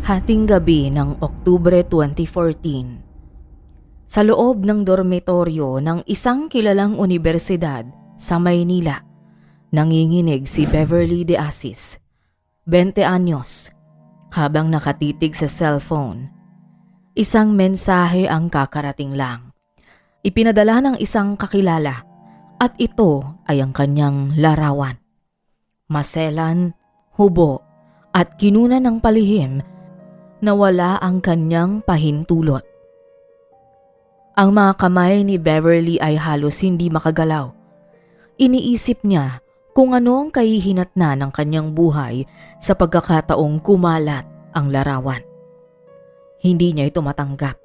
Hating gabi ng Oktubre 2014. Sa loob ng dormitoryo ng isang kilalang unibersidad sa Maynila, nanginginig si Beverly De Asis, 20 anyos, habang nakatitig sa cellphone. Isang mensahe ang kakarating lang. Ipinadala ng isang kakilala at ito ay ang kanyang larawan. Maselan, hubo at kinuna ng palihim na wala ang kanyang pahintulot. Ang mga kamay ni Beverly ay halos hindi makagalaw. Iniisip niya kung ano ang kahihinatnan ng kanyang buhay sa pagkakataong kumalat ang larawan. Hindi niya ito matanggap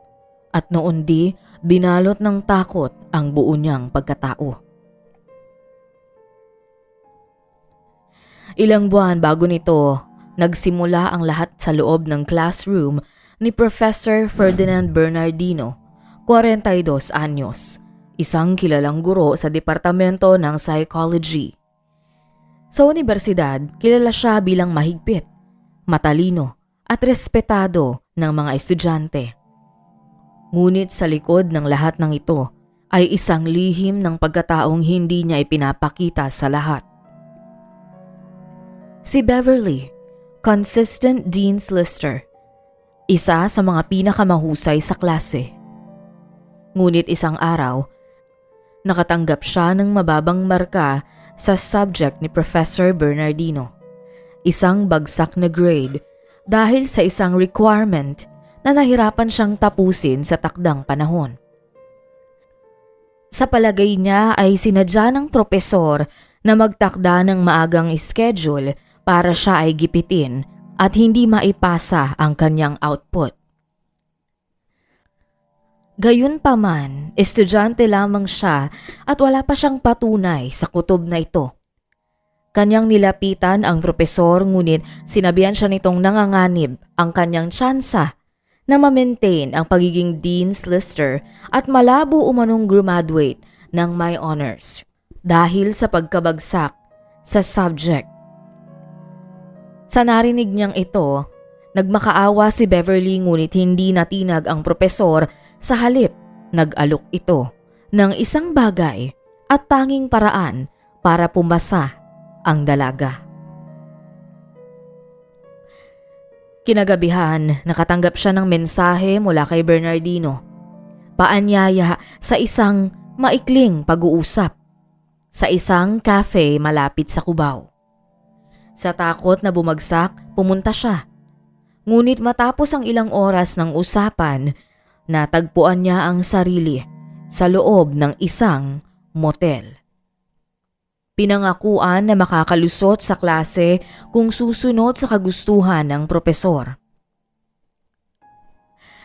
at noon di binalot ng takot ang buo niyang pagkatao. Ilang buwan bago nito, nagsimula ang lahat sa loob ng classroom ni Professor Ferdinand Bernardino, 42 anyos, isang kilalang guro sa Departamento ng Psychology. Sa universidad, kilala siya bilang mahigpit, matalino at respetado ng mga estudyante. Ngunit sa likod ng lahat ng ito ay isang lihim ng pagkataong hindi niya ipinapakita sa lahat. Si Beverly, consistent Dean's Lister, isa sa mga pinakamahusay sa klase. Ngunit isang araw, nakatanggap siya ng mababang marka sa subject ni Professor Bernardino. Isang bagsak na grade dahil sa isang requirement na nahirapan siyang tapusin sa takdang panahon. Sa palagay niya ay sinadya ng propesor na magtakda ng maagang schedule para siya ay gipitin at hindi maipasa ang kanyang output. Gayunpaman, estudyante lamang siya at wala pa siyang patunay sa kutob na ito. Kanyang nilapitan ang propesor ngunit sinabihan siya nitong nanganganib ang kanyang tsansa na ma-maintain ang pagiging Dean's Lister at malabo umanong graduate ng may honors dahil sa pagkabagsak sa subject. Sa narinig niyang ito, nagmakaawa si Beverly ngunit hindi natinag ang propesor, sa halip nag-alok ito ng isang bagay at tanging paraan para pumasa ang dalaga. Kinagabihan, nakatanggap siya ng mensahe mula kay Bernardino. Paanyaya sa isang maikling pag-uusap sa isang cafe malapit sa Cubao. Sa takot na bumagsak, pumunta siya. Ngunit matapos ang ilang oras ng usapan, natagpuan niya ang sarili sa loob ng isang motel. Pinangakuan na makakalusot sa klase kung susunod sa kagustuhan ng propesor.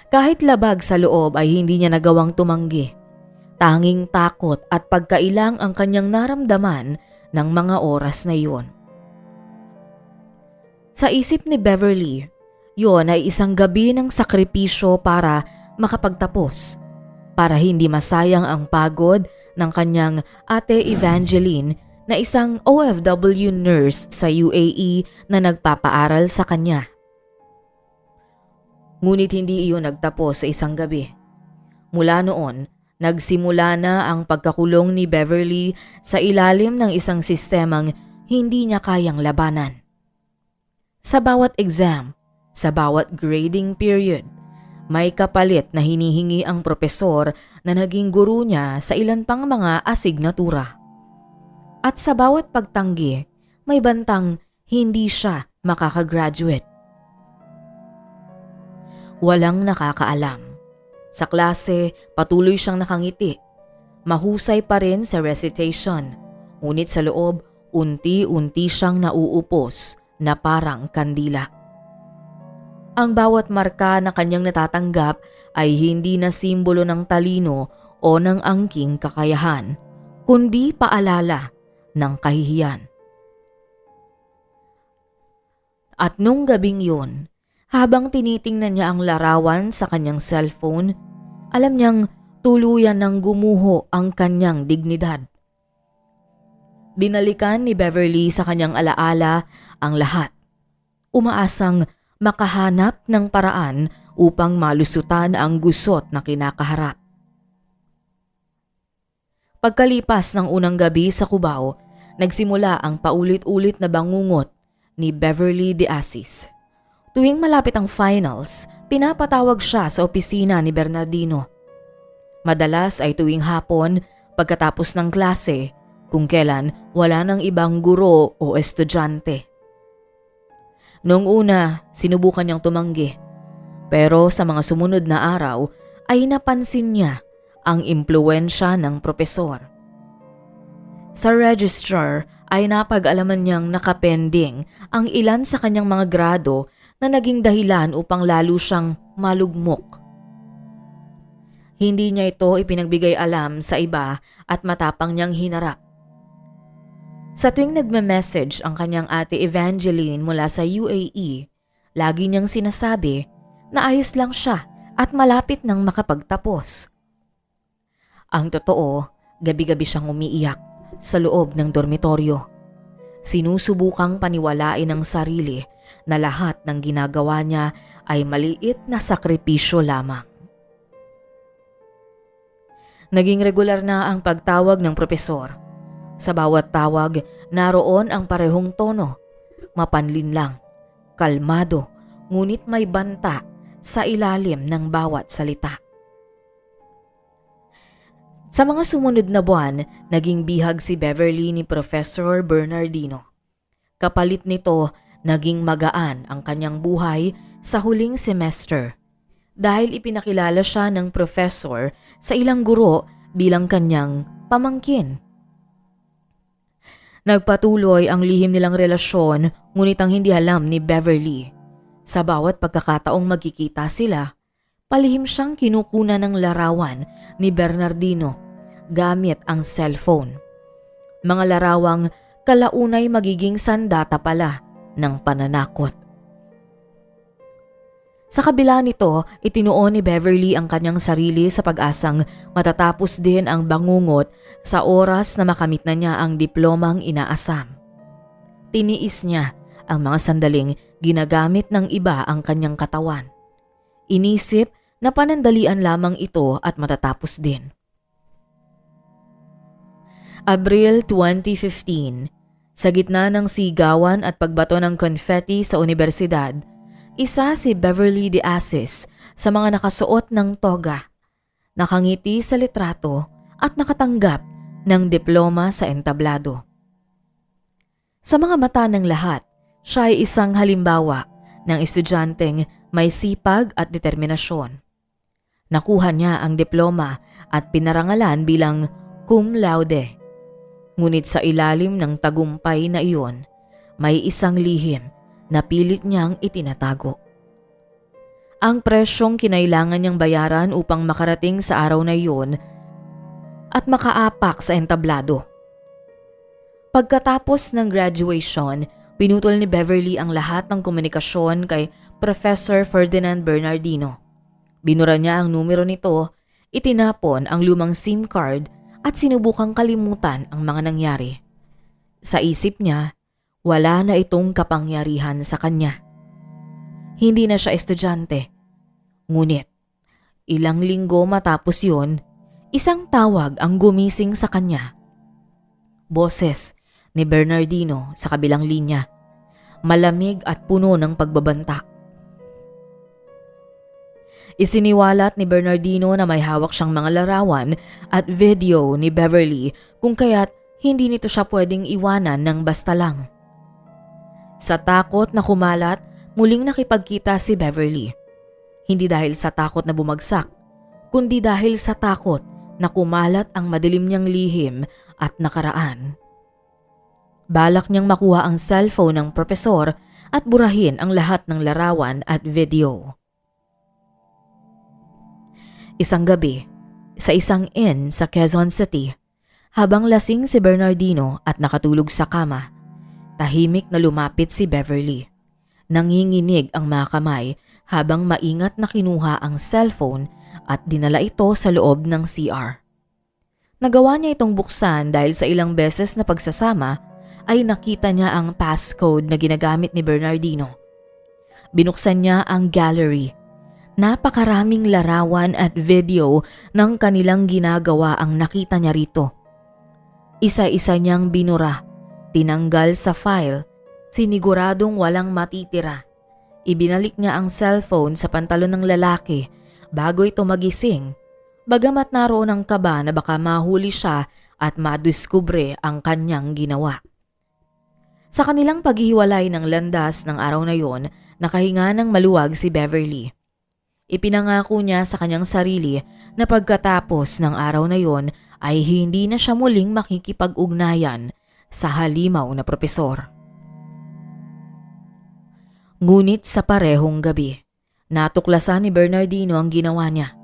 Kahit labag sa loob ay hindi niya nagawang tumanggi. Tanging takot at pagkailang ang kanyang naramdaman ng mga oras na iyon. Sa isip ni Beverly, yon ay isang gabi ng sakripisyo para makapagtapos, para hindi masayang ang pagod ng kanyang ate Evangeline na isang OFW nurse sa UAE na nagpapaaral sa kanya. Ngunit hindi iyon nagtapos sa isang gabi. Mula noon, nagsimula na ang pagkakulong ni Beverly sa ilalim ng isang sistemang hindi niya kayang labanan. Sa bawat exam, sa bawat grading period, may kapalit na hinihingi ang propesor na naging guro niya sa ilan pang mga asignatura. At sa bawat pagtanggi, may bantang hindi siya makakagraduate. Walang nakakaalam. Sa klase, patuloy siyang nakangiti. Mahusay pa rin sa recitation, ngunit sa loob, unti-unti siyang nauupos na parang kandila. Ang bawat marka na kanyang natatanggap ay hindi na simbolo ng talino o ng angking kakayahan, kundi paalala ng kahihiyan. At nung gabing yun, habang tinitingnan niya ang larawan sa kanyang cellphone, alam niyang tuluyan ng gumuho ang kanyang dignidad. Binalikan ni Beverly sa kanyang alaala ang lahat. Umaasang makahanap ng paraan upang malusutan ang gusot na kinakaharap. Pagkalipas ng unang gabi sa Cubao, nagsimula ang paulit-ulit na bangungot ni Beverly De Asis. Tuwing malapit ang finals, pinapatawag siya sa opisina ni Bernardino. Madalas ay tuwing hapon pagkatapos ng klase, kung kailan wala ng ibang guro o estudyante. Noong una, sinubukan niyang tumanggi. Pero sa mga sumunod na araw ay napansin niya ang impluwensya ng propesor. Sa registrar ay napag-alaman niyang nakapending ang ilan sa kanyang mga grado na naging dahilan upang lalo siyang malugmok. Hindi niya ito ipinagbigay alam sa iba at matapang niyang hinarap. Sa tuwing nagme-message ang kanyang ate Evangeline mula sa UAE, lagi niyang sinasabi na ayos lang siya at malapit nang makapagtapos. Ang totoo, gabi-gabi siyang umiiyak sa loob ng dormitoryo. Sinusubukang paniwalain ang sarili na lahat ng ginagawa niya ay maliit na sakripisyo lamang. Naging regular na ang pagtawag ng propesor. Sa bawat tawag, naroon ang parehong tono. Mapanlin lang, kalmado, ngunit may banta sa ilalim ng bawat salita. Sa mga sumunod na buwan, naging bihag si Beverly ni Professor Bernardino. Kapalit nito, naging magaan ang kanyang buhay sa huling semester dahil ipinakilala siya ng professor sa ilang guro bilang kanyang pamangkin. Nagpatuloy ang lihim nilang relasyon, ngunit ang hindi alam ni Beverly. Sa bawat pagkakataong magkikita sila, palihim siyang kinukunan ng larawan ni Bernardino gamit ang cellphone. Mga larawang kalaunay magiging sandata pala ng pananakot. Sa kabila nito, itinuon ni Beverly ang kanyang sarili sa pag-asang matatapos din ang bangungot sa oras na makamit na niya ang diplomang inaasam. Tiniis niya ang mga sandaling ginagamit ng iba ang kanyang katawan. Inisip na panandalian lamang ito at matatapos din. Abril 2015, sa gitna ng sigawan at pagbato ng confetti sa universidad, isa si Beverly De Asis sa mga nakasuot ng toga, nakangiti sa litrato at nakatanggap ng diploma sa entablado. Sa mga mata ng lahat, siya ay isang halimbawa ng estudyanteng may sipag at determinasyon. Nakuha niya ang diploma at pinarangalan bilang cum laude. Ngunit sa ilalim ng tagumpay na iyon, may isang lihim na pilit niyang itinatago. Ang presyong kinailangan niyang bayaran upang makarating sa araw na iyon at makaapak sa entablado. Pagkatapos ng graduation, pinutol ni Beverly ang lahat ng komunikasyon kay Professor Ferdinand Bernardino. Binura niya ang numero nito, itinapon ang lumang SIM card at sinubukang kalimutan ang mga nangyari. Sa isip niya, wala na itong kapangyarihan sa kanya. Hindi na siya estudyante. Ngunit, ilang linggo matapos yun, isang tawag ang gumising sa kanya. Boses ni Bernardino sa kabilang linya, malamig at puno ng pagbabanta. Isiniwalat ni Bernardino na may hawak siyang mga larawan at video ni Beverly kung kaya't hindi nito siya pwedeng iwanan ng basta lang. Sa takot na kumalat, muling nakipagkita si Beverly. Hindi dahil sa takot na bumagsak, kundi dahil sa takot na kumalat ang madilim niyang lihim at nakaraan. Balak niyang makuha ang cellphone ng propesor at burahin ang lahat ng larawan at video. Isang gabi, sa isang inn sa Quezon City, habang lasing si Bernardino at nakatulog sa kama, tahimik na lumapit si Beverly. Nanginginig ang mga kamay habang maingat na kinuha ang cellphone at dinala ito sa loob ng CR. Nagawa niya itong buksan dahil sa ilang beses na pagsasama ay nakita niya ang passcode na ginagamit ni Bernardino. Binuksan niya ang gallery. Napakaraming larawan at video ng kanilang ginagawa ang nakita niya rito. Isa-isa niyang binura, tinanggal sa file, siniguradong walang matitira. Ibinalik niya ang cellphone sa pantalon ng lalaki bago ito magising, bagamat naroon ang kaba na baka mahuli siya at madiskubre ang kanyang ginawa. Sa kanilang paghihiwalay ng landas ng araw na yon, nakahinga ng maluwag si Beverly. Ipinangako niya sa kanyang sarili na pagkatapos ng araw na yon ay hindi na siya muling makikipag-ugnayan sa halimaw na propesor. Ngunit sa parehong gabi, natuklasan ni Bernardino ang ginawa niya.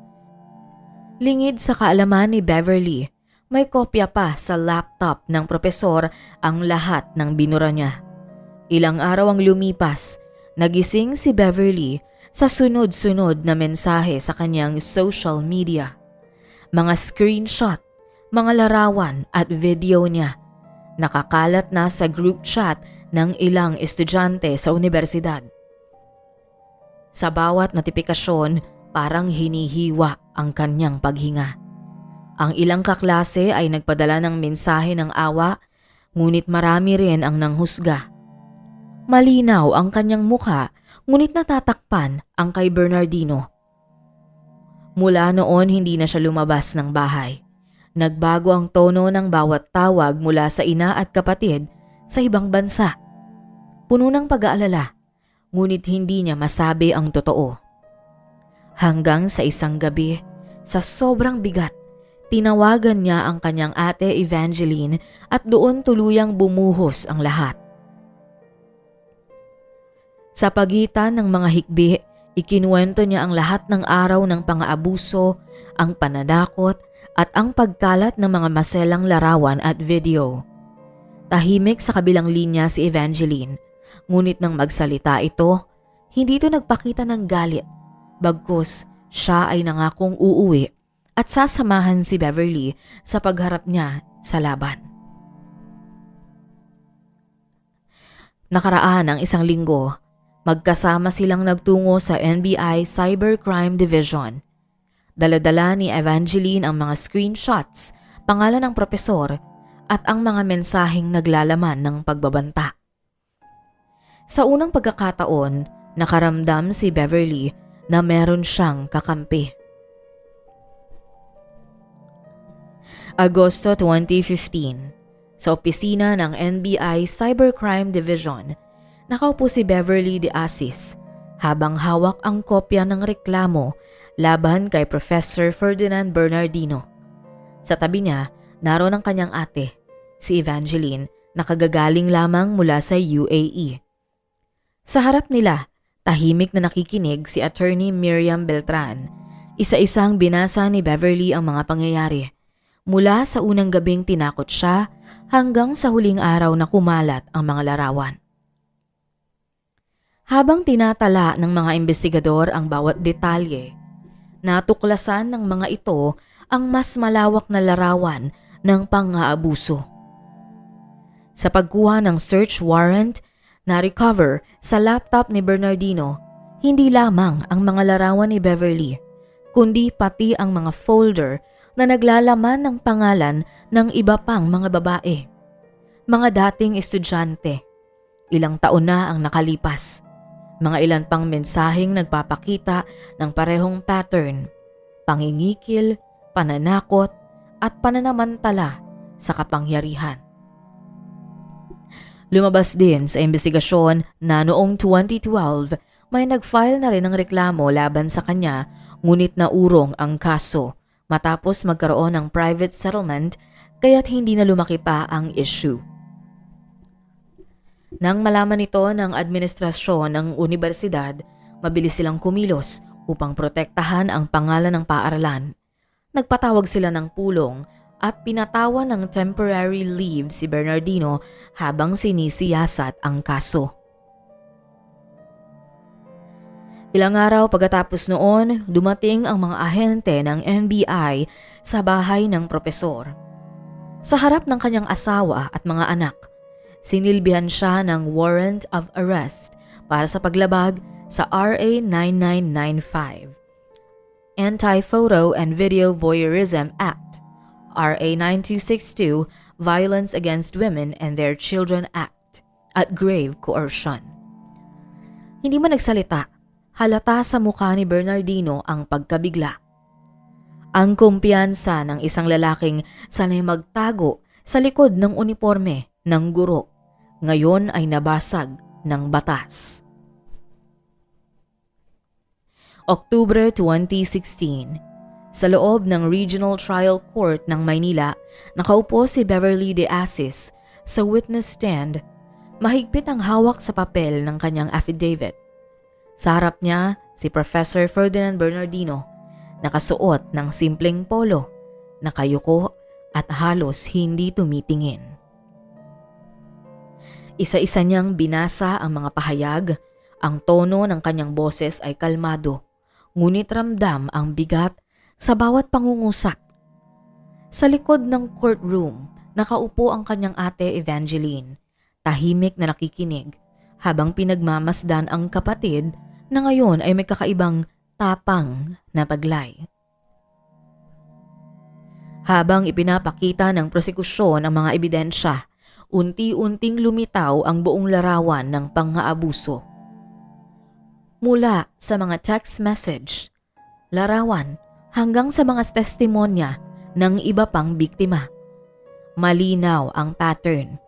Lingid sa kaalaman ni Beverly, may kopya pa sa laptop ng propesor ang lahat ng binura niya. Ilang araw ang lumipas, nagising si Beverly sa sunod-sunod na mensahe sa kanyang social media. Mga screenshot, mga larawan at video niya. Nakakalat na sa group chat ng ilang estudyante sa universidad. Sa bawat notifikasyon, parang hinihiwa ang kanyang paghinga. Ang ilang kaklase ay nagpadala ng mensahe ng awa, ngunit marami rin ang nanghusga. Malinaw ang kanyang mukha, ngunit natatakpan ang kay Bernardino. Mula noon hindi na siya lumabas ng bahay. Nagbago ang tono ng bawat tawag mula sa ina at kapatid sa ibang bansa. Puno ng pag-aalala, ngunit hindi niya masabi ang totoo. Hanggang sa isang gabi, sa sobrang bigat, tinawagan niya ang kanyang ate Evangeline at doon tuluyang bumuhos ang lahat. Sa pagitan ng mga hikbi, ikinuwento niya ang lahat ng araw ng pang-aabuso, ang pananakot at ang pagkalat ng mga maselang larawan at video. Tahimik sa kabilang linya si Evangeline, ngunit nang magsalita ito, hindi ito nagpakita ng galit, bagkus siya ay nangakong uuwi at sasamahan si Beverly sa pagharap niya sa laban. Nakaraan ang isang linggo, magkasama silang nagtungo sa NBI Cybercrime Division. Dala-dala ni Evangeline ang mga screenshots, pangalan ng propesor at ang mga mensaheng naglalaman ng pagbabanta. Sa unang pagkakataon, nakaramdam si Beverly na meron siyang kakampi. Agosto 2015, sa opisina ng NBI Cybercrime Division, nakaupo si Beverly de Asis habang hawak ang kopya ng reklamo laban kay Professor Ferdinand Bernardino. Sa tabi niya, naroon ang kanyang ate, si Evangeline, na kagagaling lamang mula sa UAE. Sa harap nila, tahimik na nakikinig si Attorney Miriam Beltran. Isa-isang binasa ni Beverly ang mga pangyayari. Mula sa unang gabing tinakot siya hanggang sa huling araw na kumalat ang mga larawan. Habang tinatala ng mga investigador ang bawat detalye, natuklasan ng mga ito ang mas malawak na larawan ng pang-aabuso. Sa pagkuha ng search warrant, na-recover sa laptop ni Bernardino hindi lamang ang mga larawan ni Beverly, kundi pati ang mga folder na naglalaman ng pangalan ng iba pang mga babae. Mga dating estudyante. Ilang taon na ang nakalipas. Mga ilan pang mensaheng nagpapakita ng parehong pattern, pangingikil, pananakot at pananamantala sa kapangyarihan. Lumabas din sa investigasyon na noong 2012 may nag-file na rin ng reklamo laban sa kanya, ngunit naurong ang kaso matapos magkaroon ng private settlement kaya't hindi na lumaki pa ang issue. Nang malaman ito ng administrasyon ng universidad, mabilis silang kumilos upang protektahan ang pangalan ng paaralan. Nagpatawag sila ng pulong at pinatawan ng temporary leave si Bernardino habang sinisiyasat ang kaso. Ilang araw pagkatapos noon, dumating ang mga ahente ng NBI sa bahay ng propesor. Sa harap ng kanyang asawa at mga anak, sinilbihan siya ng warrant of arrest para sa paglabag sa RA 9995, Anti-Photo and Video Voyeurism Act, RA 9262, Violence Against Women and Their Children Act, at grave coercion. Hindi man nagsalita, halata sa mukha ni Bernardino ang pagkabigla. Ang kumpiyansa ng isang lalaking sanay magtago sa likod ng uniforme ng guro, ngayon ay nabasag ng batas. Oktubre 2016, sa loob ng Regional Trial Court ng Maynila, nakaupo si Beverly De Asis sa witness stand. Mahigpit ang hawak sa papel ng kanyang affidavit. Sa harap niya, si Professor Ferdinand Bernardino, nakasuot ng simpleng polo, nakayuko at halos hindi tumitingin. Isa-isa niyang binasa ang mga pahayag. Ang tono ng kanyang boses ay kalmado, ngunit ramdam ang bigat sa bawat pangungusap. Sa likod ng courtroom, nakaupo ang kanyang ate Evangeline, tahimik na nakikinig habang pinagmamasdan ang kapatid na ngayon ay may kakaibang tapang na taglay. Habang ipinapakita ng prosekusyon ang mga ebidensya, unti-unting lumitaw ang buong larawan ng pang-aabuso. Mula sa mga text message, larawan hanggang sa mga testimonya ng iba pang biktima. Malinaw ang pattern.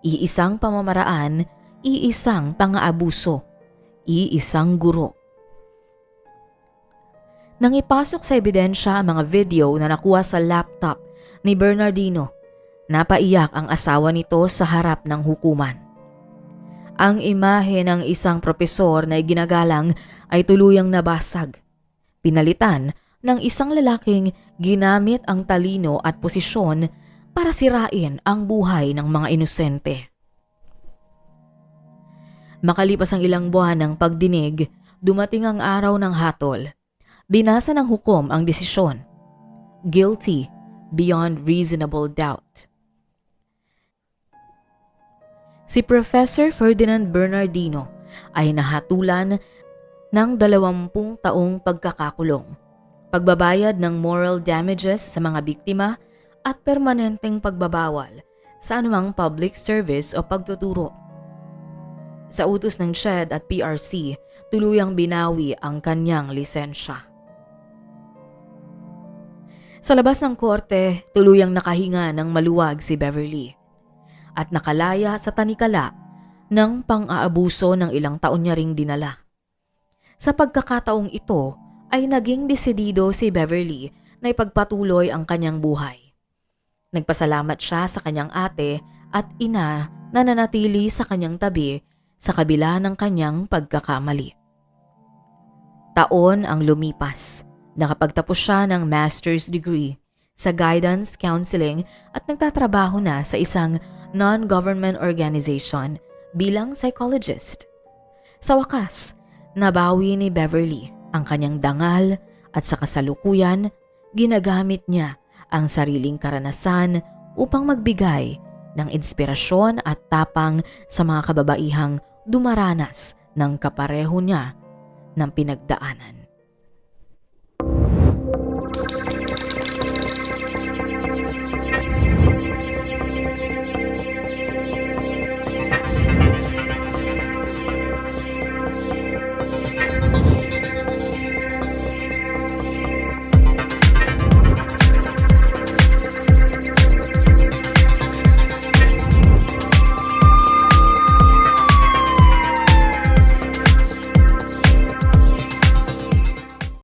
Iisang pamamaraan, iisang pang-aabuso, iisang guro. Nang ipasok sa ebidensya ang mga video na nakuha sa laptop ni Bernardino, napaiyak ang asawa nito sa harap ng hukuman. Ang imahe ng isang propesor na ginagalang ay tuluyang nabasag. Pinalitan ng isang lalaking ginamit ang talino at posisyon para sirain ang buhay ng mga inosente. Makalipas ang ilang buwan ng pagdinig, dumating ang araw ng hatol. Binasa ng hukom ang desisyon. Guilty beyond reasonable doubt. Si Professor Ferdinand Bernardino ay nahatulan ng 20 taong pagkakakulong, pagbabayad ng moral damages sa mga biktima at permanenteng pagbabawal sa anumang public service o pagtuturo. Sa utos ng SHED at PRC, tuluyang binawi ang kanyang lisensya. Sa labas ng korte, tuluyang nakahinga ng maluwag si Beverly at nakalaya sa tanikala ng pang-aabuso ng ilang taon niya ring dinala. Sa pagkakataong ito ay naging desidido si Beverly na ipagpatuloy ang kanyang buhay. Nagpasalamat siya sa kanyang ate at ina na nanatili sa kanyang tabi sa kabila ng kanyang pagkakamali. Taon ang lumipas. Nakapagtapos siya ng master's degree sa guidance counseling at nagtatrabaho na sa isang non-government organization bilang psychologist. Sa wakas, nabawi ni Beverly ang kanyang dangal at sa kasalukuyan, ginagamit niya ang sariling karanasan upang magbigay ng inspirasyon at tapang sa mga kababaihang dumaranas ng kapareho niya ng pinagdaanan.